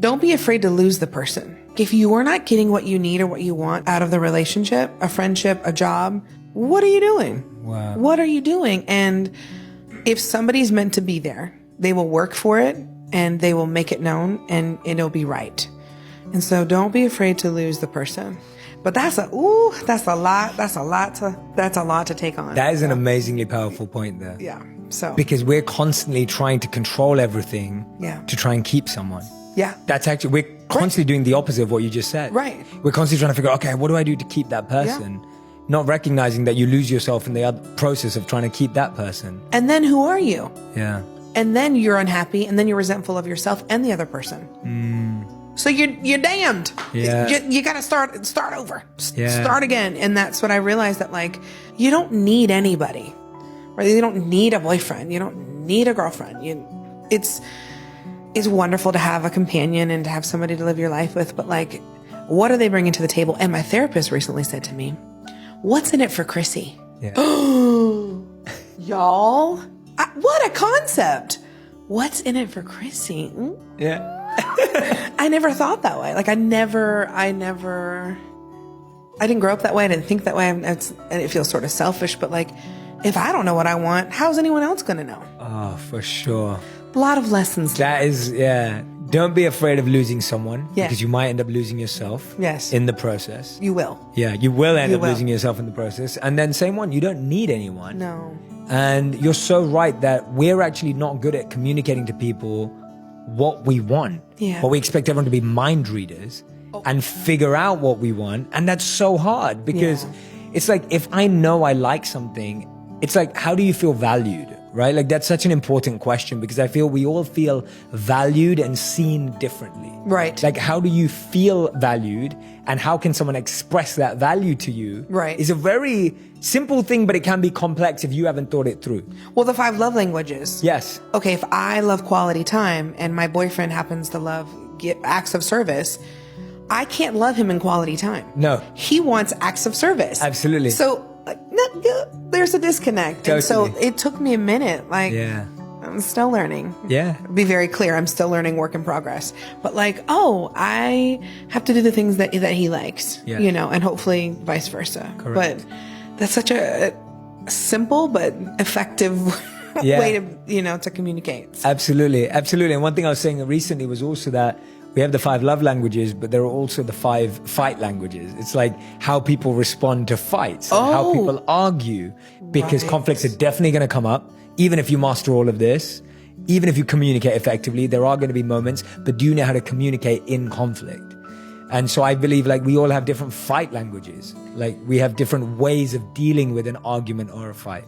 Don't be afraid to lose the person. If you are not getting what you need or what you want out of the relationship, a friendship, a job, what are you doing? Wow. What are you doing? And if somebody's meant to be there, they will work for it and they will make it known and it'll be right. And so don't be afraid to lose the person. But that's a lot to take on. That is an amazingly powerful point there. Yeah. So Because we're constantly trying to control everything to try and keep someone. Yeah. That's actually, we're constantly doing the opposite of what you just said. Right. We're constantly trying to figure out, okay, what do I do to keep that person? Not recognizing that you lose yourself in the other process of trying to keep that person. And then who are you? Yeah. And then you're unhappy and then you're resentful of yourself and the other person. So you're damned. Yeah. You got to start over. Yeah. Start again. And that's what I realized, that like, you don't need anybody. Right? You don't need a boyfriend. You don't need a girlfriend. It's wonderful to have a companion and to have somebody to live your life with, but like, what are they bringing to the table? And my therapist recently said to me, "What's in it for Chrissy?" Yeah. Y'all, what a concept. What's in it for Chrissy? Yeah. I never thought that way. Like I didn't grow up that way. I didn't think that way. And it feels sort of selfish, but like, if I don't know what I want, how's anyone else going to know? Oh, for sure. A lot of lessons. That is, yeah. Don't be afraid of losing someone Yeah. because you might end up losing yourself in the process. You will. Yeah, you will end up will. losing yourself in the process. And then same one, you don't need anyone. No. And you're so right that we're actually not good at communicating to people what we want. Yeah. But we expect everyone to be mind readers and figure out what we want. And that's so hard because it's like, if I know I like something, it's like, how do you feel valued? Right? Like that's such an important question because I feel we all feel valued and seen differently. Right. Like how do you feel valued and how can someone express that value to you? Right. It's a very simple thing, but it can be complex if you haven't thought it through. Well, the 5 love languages. Yes. Okay, if I love quality time and my boyfriend happens to love acts of service, I can't love him in quality time. No. He wants acts of service. Absolutely. So there's a disconnect. Totally. And so it took me a minute. Like, I'm still learning. Yeah. Be very clear. I'm still learning, work in progress. But like, I have to do the things that he likes, you know, and hopefully vice versa. Correct. But that's such a simple but effective way to, you know, to communicate. Absolutely. Absolutely. And one thing I was saying recently was also that we have the 5 love languages, but there are also the 5 fight languages. It's like how people respond to fights, and how people argue, because conflicts are definitely going to come up. Even if you master all of this, even if you communicate effectively, there are going to be moments, but do you know how to communicate in conflict? And so I believe like we all have different fight languages. Like we have different ways of dealing with an argument or a fight.